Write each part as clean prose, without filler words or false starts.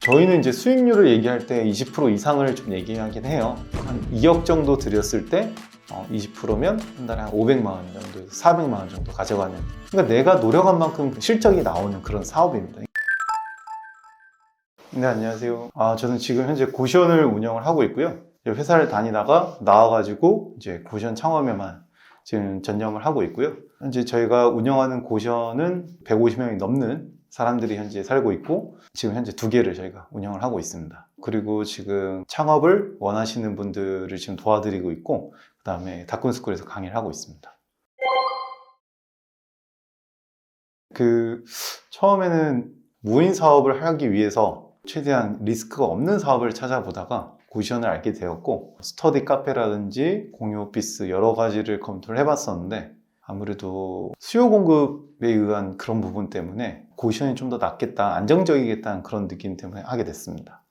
저희는 이제 수익률을 얘기할 때 20% 이상을 좀 얘기하긴 해요. 한 2억 정도 들였을 때 20%면 한 달에 한 500만 원 정도, 400만 원 정도 가져가는, 그러니까 내가 노력한 만큼 실적이 나오는 그런 사업입니다. 네, 안녕하세요. 저는 지금 현재 고시원을 운영을 하고 있고요. 회사를 다니다가 나와가지고 이제 고시원 창업에만 지금 전념을 하고 있고요. 현재 저희가 운영하는 고시원은 150명이 넘는 사람들이 현재 살고 있고, 지금 현재 2개를 저희가 운영을 하고 있습니다. 그리고 지금 창업을 원하시는 분들을 지금 도와드리고 있고, 그 다음에 다꾼스쿨에서 강의를 하고 있습니다. 처음에는 무인 사업을 하기 위해서 최대한 리스크가 없는 사업을 찾아보다가 고시원을 알게 되었고, 스터디 카페라든지 공유 오피스 여러 가지를 검토를 해봤었는데, 아무래도 수요 공급에 의한 그런 부분 때문에 고시원이 좀 더 낫겠다, 안정적이겠다는 그런 느낌 때문에 하게 됐습니다.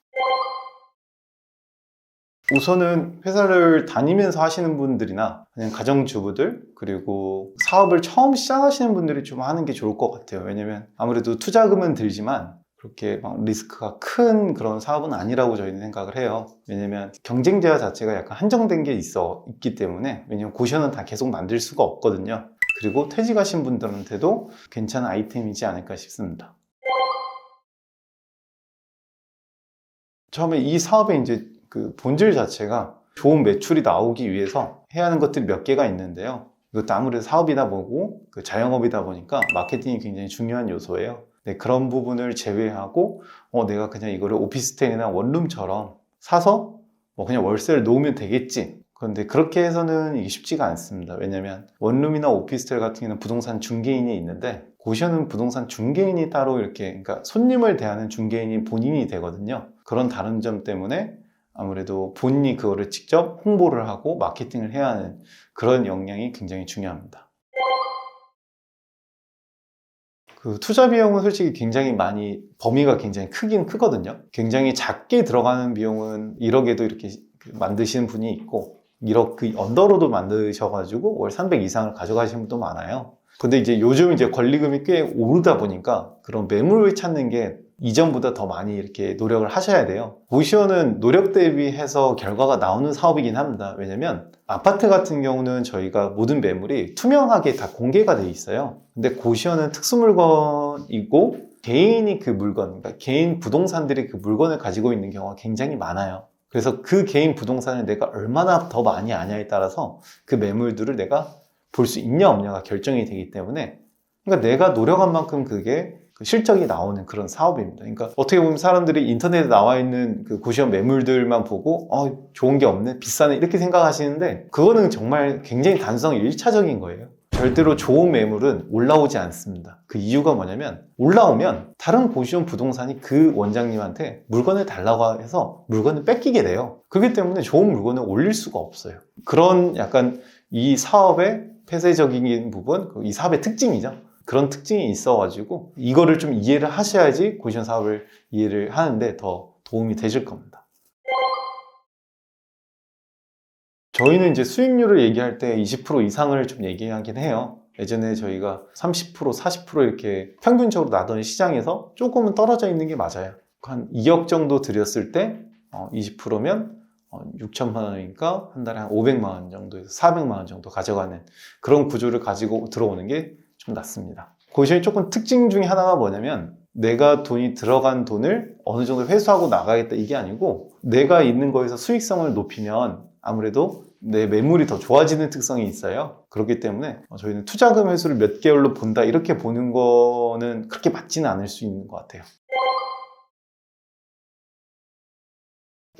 우선은 회사를 다니면서 하시는 분들이나 그냥 가정주부들, 그리고 사업을 처음 시작하시는 분들이 좀 하는 게 좋을 것 같아요. 왜냐면 아무래도 투자금은 들지만 그렇게 막 리스크가 큰 그런 사업은 아니라고 저희는 생각을 해요. 왜냐면 경쟁자 자체가 약간 한정된 게 있기 때문에, 왜냐면 고시원은 다 계속 만들 수가 없거든요. 그리고 퇴직하신 분들한테도 괜찮은 아이템이지 않을까 싶습니다. 처음에 이 사업의 이제 그 본질 자체가 좋은 매출이 나오기 위해서 해야 하는 것들이 몇 개가 있는데요. 이것도 아무래도 사업이다 보고 자영업이다 보니까 마케팅이 굉장히 중요한 요소예요. 네, 그런 부분을 제외하고 내가 그냥 이거를 오피스텔이나 원룸처럼 사서 그냥 월세를 놓으면 되겠지. 그런데 그렇게 해서는 이게 쉽지가 않습니다. 왜냐면 원룸이나 오피스텔 같은 경우는 부동산 중개인이 있는데, 고시원은 부동산 중개인이 따로 이렇게, 그러니까 손님을 대하는 중개인이 본인이 되거든요. 그런 다른 점 때문에 아무래도 본인이 그거를 직접 홍보를 하고 마케팅을 해야 하는 그런 역량이 굉장히 중요합니다. 투자 비용은 솔직히 굉장히 범위가 굉장히 크긴 크거든요. 굉장히 작게 들어가는 비용은 1억에도 이렇게 만드시는 분이 있고, 1억 그 언더로도 만드셔가지고 월 300 이상을 가져가시는 분도 많아요. 근데 이제 요즘 이제 권리금이 꽤 오르다 보니까 그런 매물을 찾는 게 이전보다 더 많이 이렇게 노력을 하셔야 돼요. 고시원은 노력 대비해서 결과가 나오는 사업이긴 합니다. 왜냐면 아파트 같은 경우는 저희가 모든 매물이 투명하게 다 공개가 돼 있어요. 근데 고시원은 특수물건이고 개인이 그 물건, 그러니까 개인 부동산들이 그 물건을 가지고 있는 경우가 굉장히 많아요. 그래서 그 개인 부동산을 내가 얼마나 더 많이 아냐에 따라서 그 매물들을 내가 볼 수 있냐 없냐가 결정이 되기 때문에, 그러니까 내가 노력한 만큼 그게 실적이 나오는 그런 사업입니다. 그러니까 어떻게 보면 사람들이 인터넷에 나와 있는 그 고시원 매물들만 보고 좋은 게 없네, 비싸네 이렇게 생각하시는데, 그거는 정말 굉장히 단순하게 1차적인 거예요. 절대로 좋은 매물은 올라오지 않습니다. 그 이유가 뭐냐면, 올라오면 다른 고시원 부동산이 그 원장님한테 물건을 달라고 해서 물건을 뺏기게 돼요. 그렇기 때문에 좋은 물건을 올릴 수가 없어요. 그런 약간 이 사업의 폐쇄적인 부분, 이 사업의 특징이죠. 그런 특징이 있어가지고 이거를 좀 이해를 하셔야지 고시원 사업을 이해를 하는데 더 도움이 되실 겁니다. 저희는 이제 수익률을 얘기할 때 20% 이상을 좀 얘기하긴 해요. 예전에 저희가 30%, 40% 이렇게 평균적으로 나던 시장에서 조금은 떨어져 있는 게 맞아요. 한 2억 정도 들였을 때 20%면 6천만 원이니까 한 달에 한 500만 원 정도에서 400만 원 정도 가져가는 그런 구조를 가지고 들어오는 게 좀 낫습니다. 고시원이 조금 특징 중에 하나가 뭐냐면, 내가 돈이 들어간 돈을 어느 정도 회수하고 나가겠다 이게 아니고, 내가 있는 거에서 수익성을 높이면 아무래도 내 매물이 더 좋아지는 특성이 있어요. 그렇기 때문에 저희는 투자금 회수를 몇 개월로 본다 이렇게 보는 거는 그렇게 맞지는 않을 수 있는 것 같아요.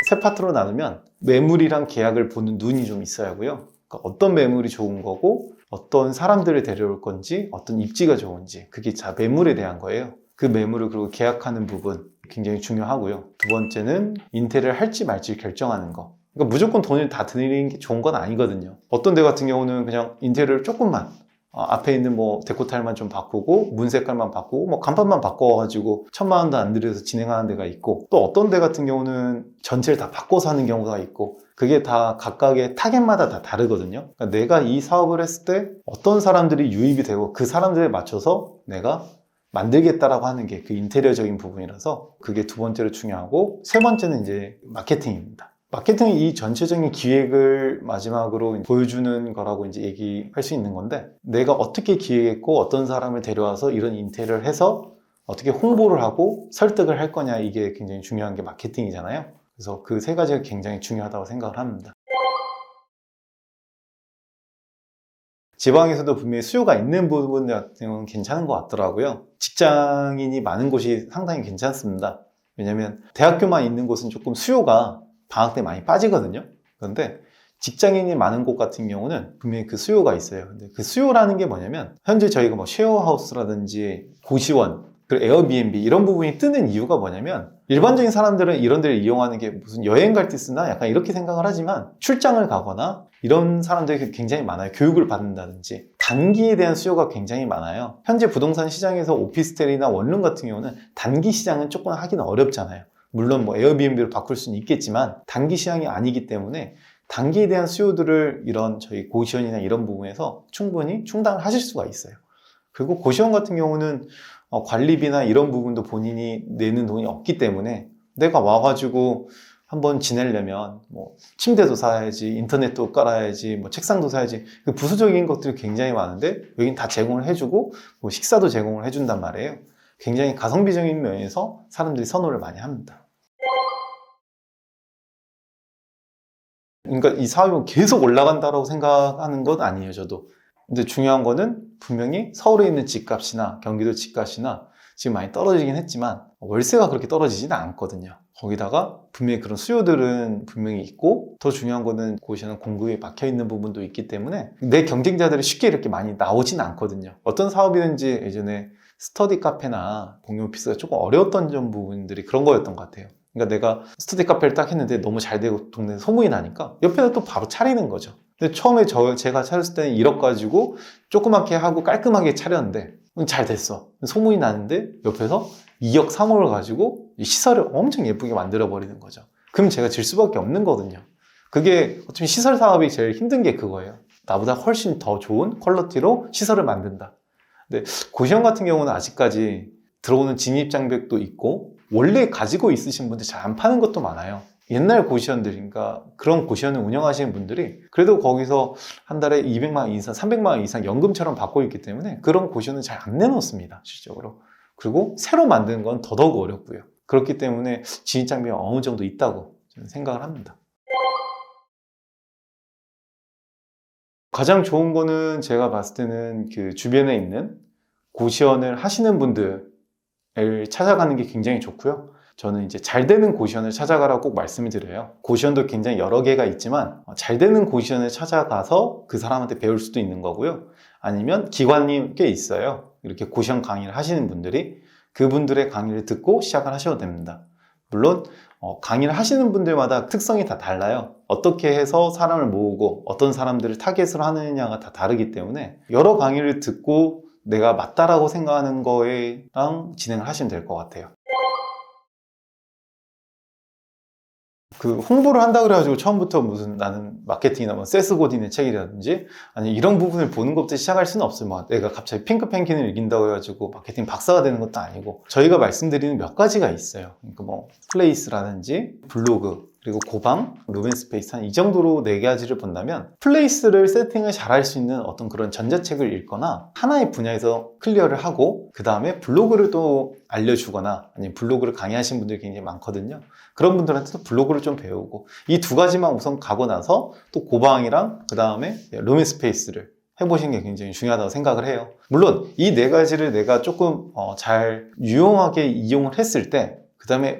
세 파트로 나누면 매물이랑 계약을 보는 눈이 좀 있어야 하고요. 그러니까 어떤 매물이 좋은 거고, 어떤 사람들을 데려올 건지, 어떤 입지가 좋은지, 그게 다 매물에 대한 거예요. 그 매물을 그리고 계약하는 부분 굉장히 중요하고요. 두 번째는 인테리어를 할지 말지 결정하는 거. 그러니까 무조건 돈을 다 드리는 게 좋은 건 아니거든요. 어떤 데 같은 경우는 그냥 인테리어를 조금만, 앞에 있는 데코타일만 좀 바꾸고 문 색깔만 바꾸고 간판만 바꿔가지고 1,000만 원도 안 들여서 진행하는 데가 있고, 또 어떤 데 같은 경우는 전체를 다 바꿔서 하는 경우가 있고, 그게 다 각각의 타겟마다 다 다르거든요. 그러니까 내가 이 사업을 했을 때 어떤 사람들이 유입이 되고 그 사람들에 맞춰서 내가 만들겠다라고 하는 게 그 인테리어적인 부분이라서 그게 두 번째로 중요하고, 세 번째는 이제 마케팅입니다. 마케팅은 이 전체적인 기획을 마지막으로 보여주는 거라고 이제 얘기할 수 있는 건데, 내가 어떻게 기획했고 어떤 사람을 데려와서 이런 인테리어를 해서 어떻게 홍보를 하고 설득을 할 거냐, 이게 굉장히 중요한 게 마케팅이잖아요. 그래서 그 세 가지가 굉장히 중요하다고 생각을 합니다. 지방에서도 분명히 수요가 있는 부분 같은 경우는 괜찮은 것 같더라고요. 직장인이 많은 곳이 상당히 괜찮습니다. 왜냐면 대학교만 있는 곳은 조금 수요가 방학 때 많이 빠지거든요. 그런데 직장인이 많은 곳 같은 경우는 분명히 그 수요가 있어요. 근데 그 수요라는 게 뭐냐면, 현재 저희가 뭐 쉐어하우스라든지 고시원, 그리고 에어비앤비 이런 부분이 뜨는 이유가 뭐냐면, 일반적인 사람들은 이런 데를 이용하는 게 무슨 여행 갈 때 쓰나 약간 이렇게 생각을 하지만, 출장을 가거나 이런 사람들이 굉장히 많아요. 교육을 받는다든지 단기에 대한 수요가 굉장히 많아요. 현재 부동산 시장에서 오피스텔이나 원룸 같은 경우는 단기 시장은 조금 하기는 어렵잖아요. 물론 뭐 에어비앤비로 바꿀 수는 있겠지만 단기 시장이 아니기 때문에 단기에 대한 수요들을 이런 저희 고시원이나 이런 부분에서 충분히 충당을 하실 수가 있어요. 그리고 고시원 같은 경우는 관리비나 이런 부분도 본인이 내는 돈이 없기 때문에, 내가 와가지고 한번 지내려면 뭐 침대도 사야지, 인터넷도 깔아야지, 뭐 책상도 사야지, 그 부수적인 것들이 굉장히 많은데 여긴 다 제공을 해주고 뭐 식사도 제공을 해준단 말이에요. 굉장히 가성비적인 면에서 사람들이 선호를 많이 합니다. 그러니까 이 사업이 계속 올라간다고 생각하는 건 아니에요, 저도. 근데 중요한 거는 분명히 서울에 있는 집값이나 경기도 집값이나 지금 많이 떨어지긴 했지만 월세가 그렇게 떨어지지는 않거든요. 거기다가 분명히 그런 수요들은 분명히 있고, 더 중요한 거는 고시원은 공급이 막혀 있는 부분도 있기 때문에 내 경쟁자들이 쉽게 이렇게 많이 나오진 않거든요. 어떤 사업이든지 예전에 스터디 카페나 공유 오피스가 조금 어려웠던 점 부분들이 그런 거였던 것 같아요. 그러니까 내가 스터디 카페를 딱 했는데 너무 잘 되고 동네에 소문이 나니까 옆에다 또 바로 차리는 거죠. 근데 처음에 제가 차렸을 때는 1억 가지고 조그맣게 하고 깔끔하게 차렸는데 잘 됐어. 소문이 나는데 옆에서 2억, 3억을 가지고 시설을 엄청 예쁘게 만들어 버리는 거죠. 그럼 제가 질 수밖에 없는 거거든요. 그게 어차피 시설 사업이 제일 힘든 게 그거예요. 나보다 훨씬 더 좋은 퀄리티로 시설을 만든다. 근데 고시원 같은 경우는 아직까지 들어오는 진입장벽도 있고 원래 가지고 있으신 분들 잘 안 파는 것도 많아요. 옛날 고시원들, 그러니까 그런 고시원을 운영하시는 분들이 그래도 거기서 한 달에 200만 원 이상, 300만 원 이상 연금처럼 받고 있기 때문에 그런 고시원은 잘 안 내놓습니다, 실적으로. 그리고 새로 만드는 건 더더욱 어렵고요. 그렇기 때문에 진입장벽이 어느 정도 있다고 저는 생각을 합니다. 가장 좋은 거는 제가 봤을 때는 그 주변에 있는 고시원을 하시는 분들을 찾아가는 게 굉장히 좋고요. 저는 이제 잘 되는 고시원을 찾아가라고 꼭 말씀을 드려요. 고시원도 굉장히 여러 개가 있지만 잘 되는 고시원을 찾아가서 그 사람한테 배울 수도 있는 거고요. 아니면 기관이 꽤 있어요. 이렇게 고시원 강의를 하시는 분들이, 그분들의 강의를 듣고 시작을 하셔도 됩니다. 물론 강의를 하시는 분들마다 특성이 다 달라요. 어떻게 해서 사람을 모으고 어떤 사람들을 타겟으로 하느냐가 다 다르기 때문에 여러 강의를 듣고 내가 맞다라고 생각하는 거에랑 진행을 하시면 될 것 같아요. 그 홍보를 한다 그래가지고 처음부터 무슨 나는 마케팅이나 뭐 세스 고딘의 책이라든지 아니 이런 부분을 보는 것부터 시작할 수는 없어요. 뭐 내가 갑자기 핑크 펭귄을 이긴다고 해가지고 마케팅 박사가 되는 것도 아니고, 저희가 말씀드리는 몇 가지가 있어요. 그러니까 뭐 플레이스라든지 블로그, 그리고 고방, 루벤스페이스, 한 이 정도로 4가지를 본다면 플레이스를 세팅을 잘 할 수 있는 어떤 그런 전자책을 읽거나 하나의 분야에서 클리어를 하고 그 다음에 블로그를 또 알려주거나 아니면 블로그를 강의하시는 분들이 굉장히 많거든요. 그런 분들한테도 블로그를 좀 배우고 이 2가지만 우선 가고 나서 또 고방이랑 그 다음에 루멘스페이스를 해보시는 게 굉장히 중요하다고 생각을 해요. 물론 이 4가지를 내가 조금 잘 유용하게 이용을 했을 때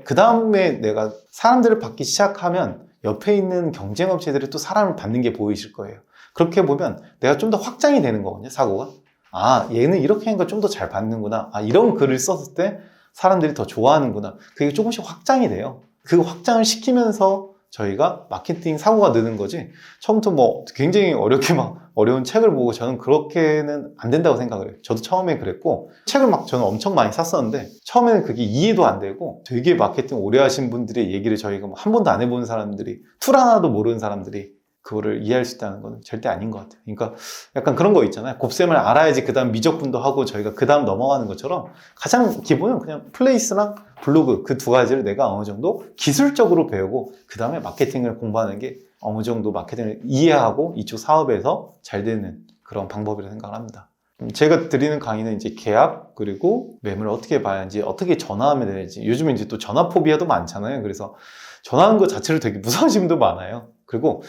그 다음에 내가 사람들을 받기 시작하면 옆에 있는 경쟁업체들이 또 사람을 받는 게 보이실 거예요. 그렇게 보면 내가 좀 더 확장이 되는 거거든요, 사고가. 아, 얘는 이렇게 하니까 좀 더 잘 받는구나. 아, 이런 글을 썼을 때 사람들이 더 좋아하는구나. 그게 조금씩 확장이 돼요. 그 확장을 시키면서 저희가 마케팅 사고가 느는 거지, 처음부터 뭐 굉장히 어렵게 막 어려운 책을 보고 저는 그렇게는 안 된다고 생각을 해요. 저도 처음에 그랬고, 책을 막 저는 엄청 많이 샀었는데 처음에는 그게 이해도 안 되고, 되게 마케팅 오래 하신 분들의 얘기를 저희가 한 번도 안 해본 사람들이, 툴 하나도 모르는 사람들이 그거를 이해할 수 있다는 건 절대 아닌 것 같아요. 그러니까 약간 그런 거 있잖아요. 곱셈을 알아야지 그 다음 미적분도 하고 저희가 그 다음 넘어가는 것처럼 가장 기본은 그냥 플레이스랑 블로그 그 두 가지를 내가 어느 정도 기술적으로 배우고 그 다음에 마케팅을 공부하는 게 어느 정도 마케팅을 이해하고 이쪽 사업에서 잘 되는 그런 방법이라고 생각을 합니다. 제가 드리는 강의는 이제 계약 그리고 매물을 어떻게 봐야 하는지 어떻게 전화하면 되는지 요즘에 이제 또 전화 포비아도 많잖아요. 그래서 전화하는 것 자체를 되게 무서워하시는 분도 많아요. 그리고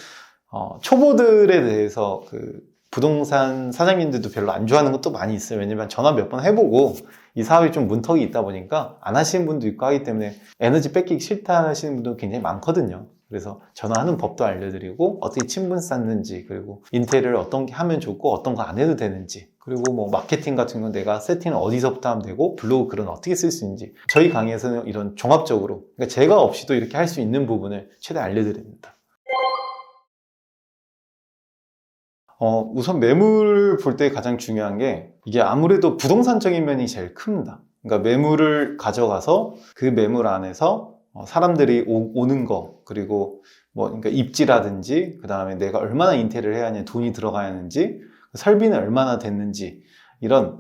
초보들에 대해서 그 부동산 사장님들도 별로 안 좋아하는 것도 많이 있어요. 왜냐면 전화 몇 번 해보고 이 사업이 좀 문턱이 있다 보니까 안 하시는 분도 있고 하기 때문에 에너지 뺏기기 싫다 하시는 분도 굉장히 많거든요. 그래서 전화하는 법도 알려드리고 어떻게 친분 쌓는지 그리고 인테리어를 어떤 게 하면 좋고 어떤 거 안 해도 되는지 그리고 뭐 마케팅 같은 건 내가 세팅을 어디서부터 하면 되고 블로그 글은 어떻게 쓸 수 있는지 저희 강의에서는 이런 종합적으로 그러니까 제가 없이도 이렇게 할 수 있는 부분을 최대한 알려드립니다. 우선 매물 볼 때 가장 중요한 게 이게 아무래도 부동산적인 면이 제일 큽니다. 그러니까 매물을 가져가서 그 매물 안에서 사람들이 오는 거 그리고 뭐 그러니까 입지라든지 그 다음에 내가 얼마나 인테리어를 해야 하냐 돈이 들어가야 하는지 설비는 얼마나 됐는지 이런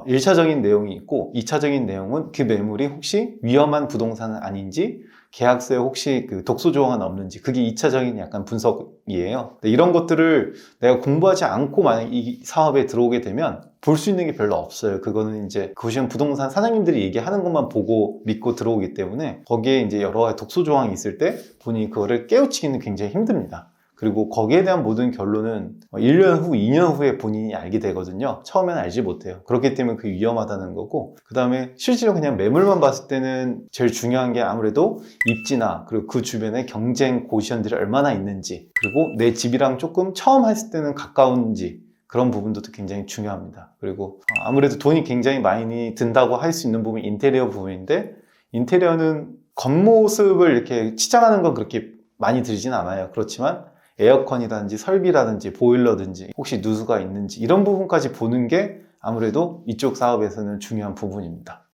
1차적인 내용이 있고 2차적인 내용은 그 매물이 혹시 위험한 부동산은 아닌지 계약서에 혹시 그 독소 조항은 없는지 그게 2차적인 약간 분석이에요. 이런 것들을 내가 공부하지 않고 만약 이 사업에 들어오게 되면 볼 수 있는 게 별로 없어요. 그거는 이제 고시원 부동산 사장님들이 얘기하는 것만 보고 믿고 들어오기 때문에 거기에 이제 여러 가지 독소 조항이 있을 때 본인이 그거를 깨우치기는 굉장히 힘듭니다. 그리고 거기에 대한 모든 결론은 1년 후, 2년 후에 본인이 알게 되거든요. 처음에는 알지 못해요. 그렇기 때문에 그게 위험하다는 거고 그 다음에 실제로 그냥 매물만 봤을 때는 제일 중요한 게 아무래도 입지나 그리고 그 주변에 경쟁 고시원들이 얼마나 있는지 그리고 내 집이랑 조금 처음 했을 때는 가까운지 그런 부분도 굉장히 중요합니다. 그리고 아무래도 돈이 굉장히 많이 든다고 할 수 있는 부분이 인테리어 부분인데 인테리어는 겉모습을 이렇게 치장하는 건 그렇게 많이 들진 않아요. 그렇지만 에어컨이라든지 설비라든지 보일러든지 혹시 누수가 있는지 이런 부분까지 보는 게 아무래도 이쪽 사업에서는 중요한 부분입니다.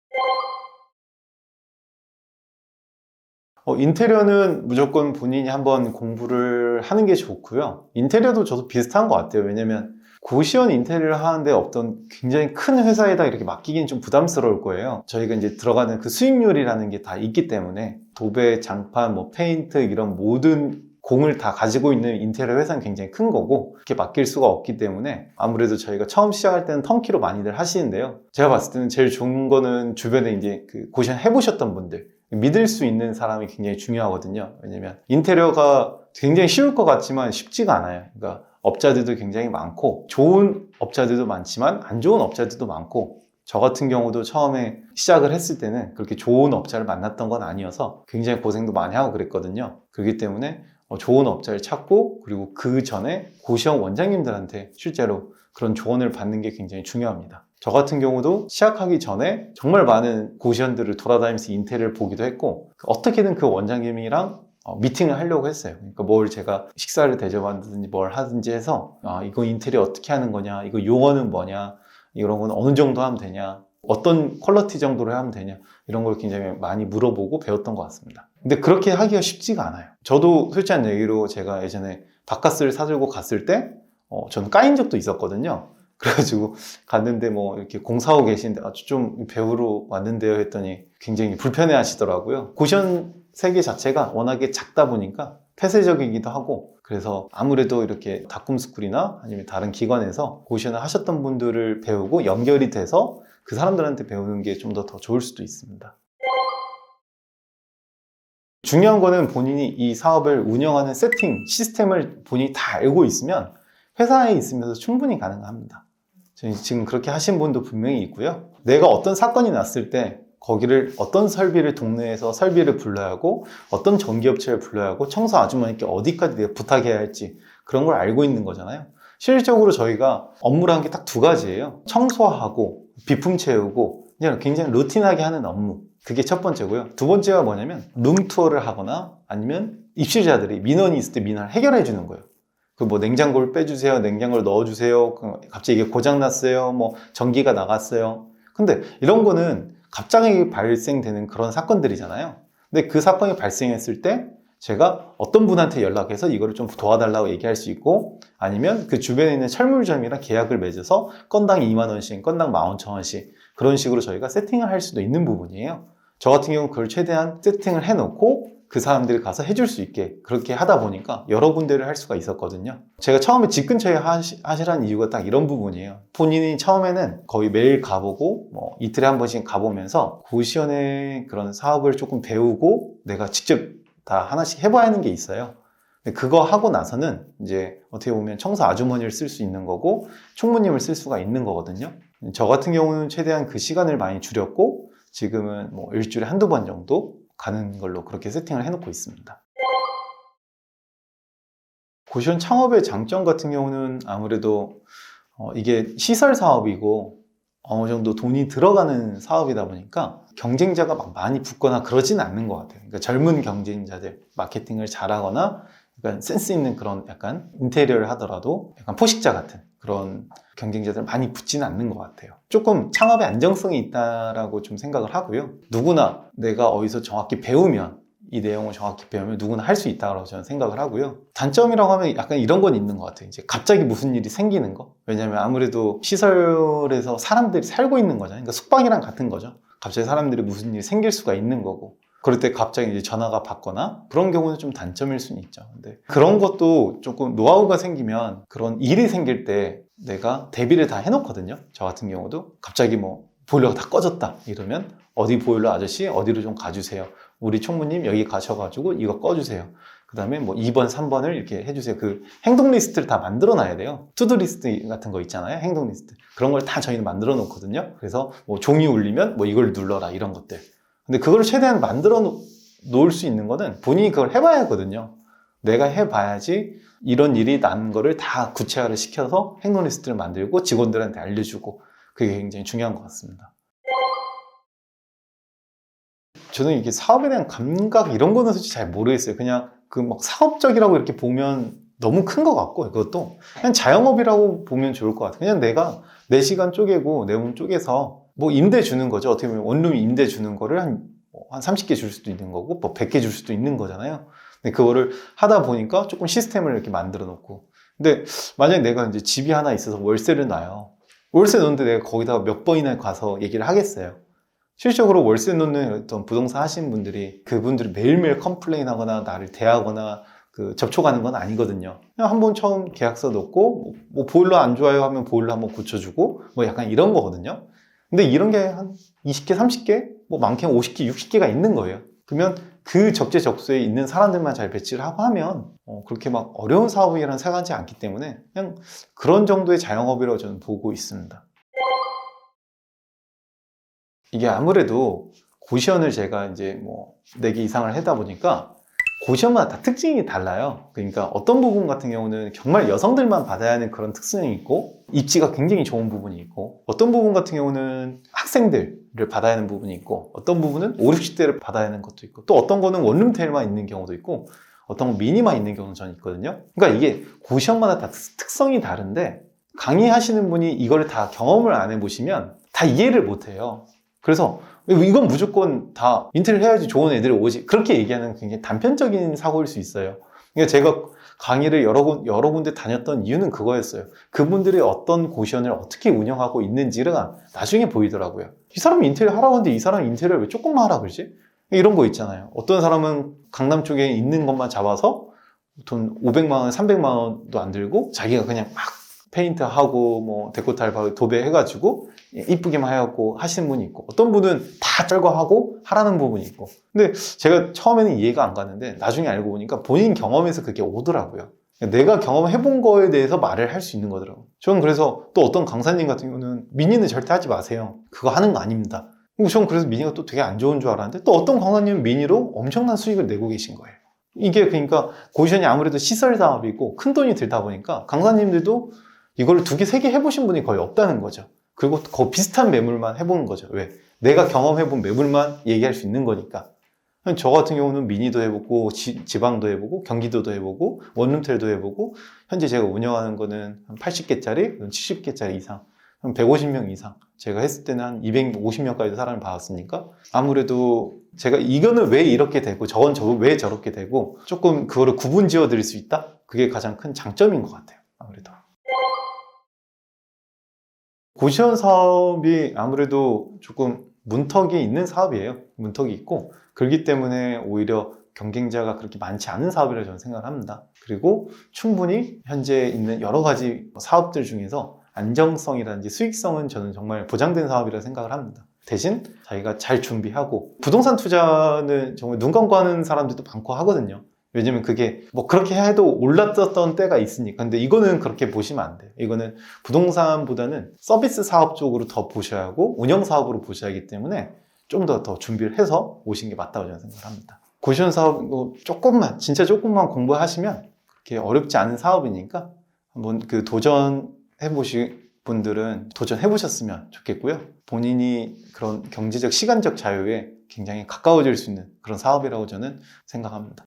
인테리어는 무조건 본인이 한번 공부를 하는 게 좋고요. 인테리어도 저도 비슷한 것 같아요. 왜냐면 고시원 인테리어를 하는데 어떤 굉장히 큰 회사에다 이렇게 맡기기는 좀 부담스러울 거예요. 저희가 이제 들어가는 그 수익률이라는 게 다 있기 때문에 도배, 장판, 뭐 페인트 이런 모든 공을 다 가지고 있는 인테리어 회사는 굉장히 큰 거고 그렇게 맡길 수가 없기 때문에 아무래도 저희가 처음 시작할 때는 턴키로 많이들 하시는데요. 제가 봤을 때는 제일 좋은 거는 주변에 이제 그 고시원 해보셨던 분들 믿을 수 있는 사람이 굉장히 중요하거든요. 왜냐면 인테리어가 굉장히 쉬울 것 같지만 쉽지가 않아요. 그러니까 업자들도 굉장히 많고 좋은 업자들도 많지만 안 좋은 업자들도 많고 저 같은 경우도 처음에 시작을 했을 때는 그렇게 좋은 업자를 만났던 건 아니어서 굉장히 고생도 많이 하고 그랬거든요. 그렇기 때문에 좋은 업자를 찾고 그리고 그 전에 고시원 원장님들한테 실제로 그런 조언을 받는 게 굉장히 중요합니다. 저 같은 경우도 시작하기 전에 정말 많은 고시원들을 돌아다니면서 인테리어를 보기도 했고 어떻게든 그 원장님이랑 미팅을 하려고 했어요. 그러니까 뭘 제가 식사를 대접하든지 뭘 하든지 해서 이거 인테리어 어떻게 하는 거냐 이거 용어는 뭐냐 이런 건 어느 정도 하면 되냐 어떤 퀄리티 정도로 하면 되냐 이런 걸 굉장히 많이 물어보고 배웠던 것 같습니다. 근데 그렇게 하기가 쉽지가 않아요. 저도 솔직한 얘기로 제가 예전에 바카스를 사들고 갔을 때 저는 까인 적도 있었거든요. 그래가지고 갔는데 뭐 이렇게 공사하고 계신데 좀 배우러 왔는데요 했더니 굉장히 불편해 하시더라고요. 고시원 세계 자체가 워낙에 작다 보니까 폐쇄적이기도 하고 그래서 아무래도 이렇게 다꿈스쿨이나 아니면 다른 기관에서 고시원을 하셨던 분들을 배우고 연결이 돼서 그 사람들한테 배우는 게 좀 더 좋을 수도 있습니다. 중요한 거는 본인이 이 사업을 운영하는 세팅, 시스템을 본인이 다 알고 있으면 회사에 있으면서 충분히 가능합니다. 지금 그렇게 하신 분도 분명히 있고요. 내가 어떤 사건이 났을 때 거기를 어떤 설비를 동네에서 설비를 불러야 하고 어떤 전기업체를 불러야 하고 청소 아주머니께 어디까지 내가 부탁해야 할지 그런 걸 알고 있는 거잖아요. 실질적으로 저희가 업무라는 게 딱 두 가지예요. 청소하고 비품 채우고 그냥 굉장히 루틴하게 하는 업무. 그게 첫 번째고요. 두 번째가 뭐냐면 룸투어를 하거나 아니면 입실자들이 민원이 있을 때 민원을 해결해 주는 거예요. 그 뭐 냉장고를 빼주세요, 냉장고를 넣어주세요, 갑자기 이게 고장났어요, 뭐 전기가 나갔어요. 근데 이런 거는 갑자기 발생되는 그런 사건들이잖아요. 근데 그 사건이 발생했을 때 제가 어떤 분한테 연락해서 이거를 좀 도와달라고 얘기할 수 있고, 아니면 그 주변에 있는 철물점이랑 계약을 맺어서 건당 2만 원씩, 건당 15,000원씩 그런 식으로 저희가 세팅을 할 수도 있는 부분이에요. 저 같은 경우는 그걸 최대한 세팅을 해놓고 그 사람들이 가서 해줄 수 있게 그렇게 하다 보니까 여러 군데를 할 수가 있었거든요. 제가 처음에 집 근처에 하시라는 이유가 딱 이런 부분이에요. 본인이 처음에는 거의 매일 가보고 뭐 이틀에 한 번씩 가보면서 고시원의 그런 사업을 조금 배우고 내가 직접 다 하나씩 해봐야 하는 게 있어요. 근데 그거 하고 나서는 이제 어떻게 보면 청소 아주머니를 쓸 수 있는 거고 총무님을 쓸 수가 있는 거거든요. 저 같은 경우는 최대한 그 시간을 많이 줄였고 지금은 뭐 일주일에 한두 번 정도 가는 걸로 그렇게 세팅을 해놓고 있습니다. 고시원 창업의 장점 같은 경우는 아무래도 이게 시설 사업이고 어느 정도 돈이 들어가는 사업이다 보니까 경쟁자가 막 많이 붙거나 그러지는 않는 것 같아요. 그러니까 젊은 경쟁자들, 마케팅을 잘하거나 약간 센스 있는 그런 약간 인테리어를 하더라도 약간 포식자 같은 그런 경쟁자들 많이 붙지는 않는 것 같아요. 조금 창업의 안정성이 있다라고 좀 생각을 하고요. 누구나 내가 어디서 정확히 배우면, 이 내용을 정확히 배우면 누구나 할 수 있다고 저는 생각을 하고요. 단점이라고 하면 약간 이런 건 있는 것 같아요. 이제 갑자기 무슨 일이 생기는 거. 왜냐면 아무래도 시설에서 사람들이 살고 있는 거잖아요. 그러니까 숙박이랑 같은 거죠. 갑자기 사람들이 무슨 일이 생길 수가 있는 거고. 그럴 때 갑자기 이제 전화가 받거나 그런 경우는 좀 단점일 수는 있죠. 근데 그런 것도 조금 노하우가 생기면 그런 일이 생길 때 내가 대비를 다 해놓거든요. 저 같은 경우도 갑자기 뭐 보일러가 다 꺼졌다 이러면 어디 보일러 아저씨 어디로 좀 가주세요. 우리 총무님 여기 가셔가지고 이거 꺼주세요. 그 다음에 뭐 2번, 3번을 이렇게 해주세요. 그 행동 리스트를 다 만들어 놔야 돼요. 투두 리스트 같은 거 있잖아요. 행동 리스트. 그런 걸 다 저희는 만들어 놓거든요. 그래서 뭐 종이 울리면 뭐 이걸 눌러라 이런 것들. 근데 그걸 최대한 만들어 놓을 수 있는 거는 본인이 그걸 해봐야 하거든요. 내가 해봐야지 이런 일이 나는 거를 다 구체화를 시켜서 행동 리스트를 만들고 직원들한테 알려주고 그게 굉장히 중요한 것 같습니다. 저는 이게 사업에 대한 감각 이런 거는 솔직히 잘 모르겠어요. 그냥 그 막 사업적이라고 이렇게 보면 너무 큰 것 같고 이것도 그냥 자영업이라고 보면 좋을 것 같아요. 그냥 내가 내 시간 쪼개고 내 몸 쪼개서 뭐 임대 주는 거죠. 어떻게 보면 원룸 임대 주는 거를 한 30개 줄 수도 있는 거고 뭐 100개 줄 수도 있는 거잖아요. 근데 그거를 하다 보니까 조금 시스템을 이렇게 만들어 놓고 근데 만약에 내가 이제 집이 하나 있어서 월세를 놔요. 월세 놓는데 내가 거기다가 몇 번이나 가서 얘기를 하겠어요. 실질적으로 월세 놓는 어떤 부동산 하시는 분들이 그분들이 매일매일 컴플레인 하거나 나를 대하거나 그 접촉하는 건 아니거든요. 그냥 한번 처음 계약서 넣고 뭐 보일러 안 좋아요 하면 보일러 한번 고쳐주고 뭐 약간 이런 거거든요. 근데 이런 게 한 20개, 30개, 뭐 많게는 50개, 60개가 있는 거예요. 그러면 그 적재적소에 있는 사람들만 잘 배치를 하고 하면 그렇게 막 어려운 사업이라는 생각하지 않기 때문에 그냥 그런 정도의 자영업이라고 저는 보고 있습니다. 이게 아무래도 고시원을 제가 이제 뭐 4개 이상을 하다 보니까 고시원마다 다 특징이 달라요. 그러니까 어떤 부분 같은 경우는 정말 여성들만 받아야 하는 그런 특성이 있고 입지가 굉장히 좋은 부분이 있고 어떤 부분 같은 경우는 학생들을 받아야 하는 부분이 있고 어떤 부분은 5, 60대를 받아야 하는 것도 있고 또 어떤 거는 원룸텔만 있는 경우도 있고 어떤 건 미니만 있는 경우는 저는 있거든요. 그러니까 이게 고시원마다 다 특성이 다른데 강의하시는 분이 이걸 다 경험을 안 해보시면 다 이해를 못해요. 그래서 이건 무조건 다 인테리어 해야지 좋은 애들이 오지 그렇게 얘기하는 굉장히 단편적인 사고일 수 있어요. 그러니까 제가 강의를 여러 군데 다녔던 이유는 그거였어요. 그분들이 어떤 고시원을 어떻게 운영하고 있는지가 나중에 보이더라고요. 이 사람이 인테리어 하라고 하는데 이 사람이 인테리어 왜 조금만 하라 그러지? 이런 거 있잖아요. 어떤 사람은 강남 쪽에 있는 것만 잡아서 돈 500만 원, 300만 원도 안 들고 자기가 그냥 막 페인트하고 뭐 데코탈 도배해가지고 이쁘게만 해갖고 하시는 분이 있고 어떤 분은 다 철거하고 하라는 부분이 있고 근데 제가 처음에는 이해가 안 갔는데 나중에 알고 보니까 본인 경험에서 그게 오더라고요. 내가 경험해본 거에 대해서 말을 할 수 있는 거더라고요. 저는 그래서 또 어떤 강사님 같은 경우는 미니는 절대 하지 마세요. 그거 하는 거 아닙니다. 저는 그래서 미니가 또 되게 안 좋은 줄 알았는데 또 어떤 강사님은 미니로 엄청난 수익을 내고 계신 거예요. 이게 그러니까 고시원이 아무래도 시설 사업이고 큰 돈이 들다 보니까 강사님들도 이걸 2개, 3개 해보신 분이 거의 없다는 거죠. 그리고 그 비슷한 매물만 해보는 거죠. 왜? 내가 경험해본 매물만 얘기할 수 있는 거니까. 저 같은 경우는 미니도 해보고 지방도 해보고 경기도도 해보고 원룸텔도 해보고 현재 제가 운영하는 거는 한 80개짜리, 70개짜리 이상, 한 150명 이상 제가 했을 때는 한 250명까지 사람을 받았으니까 아무래도 제가 이거는 왜 이렇게 되고 저건 왜 저렇게 되고 조금 그거를 구분 지어 드릴 수 있다? 그게 가장 큰 장점인 것 같아요. 아무래도. 고시원 사업이 아무래도 조금 문턱이 있는 사업이에요. 문턱이 있고 그렇기 때문에 오히려 경쟁자가 그렇게 많지 않은 사업이라고 저는 생각을 합니다. 그리고 충분히 현재 있는 여러 가지 사업들 중에서 안정성이라든지 수익성은 저는 정말 보장된 사업이라고 생각을 합니다. 대신 자기가 잘 준비하고 부동산 투자는 정말 눈 감고 하는 사람들도 많고 하거든요. 왜냐면 그게 뭐 그렇게 해도 올랐었던 때가 있으니까. 근데 이거는 그렇게 보시면 안 돼요. 이거는 부동산보다는 서비스 사업 쪽으로 더 보셔야 하고 운영 사업으로 보셔야 하기 때문에 좀 더 준비를 해서 오신 게 맞다고 저는 생각을 합니다. 고시원 사업 조금만 진짜 조금만 공부하시면 그렇게 어렵지 않은 사업이니까 한번 그 도전해 보실 분들은 도전해 보셨으면 좋겠고요. 본인이 그런 경제적 시간적 자유에 굉장히 가까워질 수 있는 그런 사업이라고 저는 생각합니다.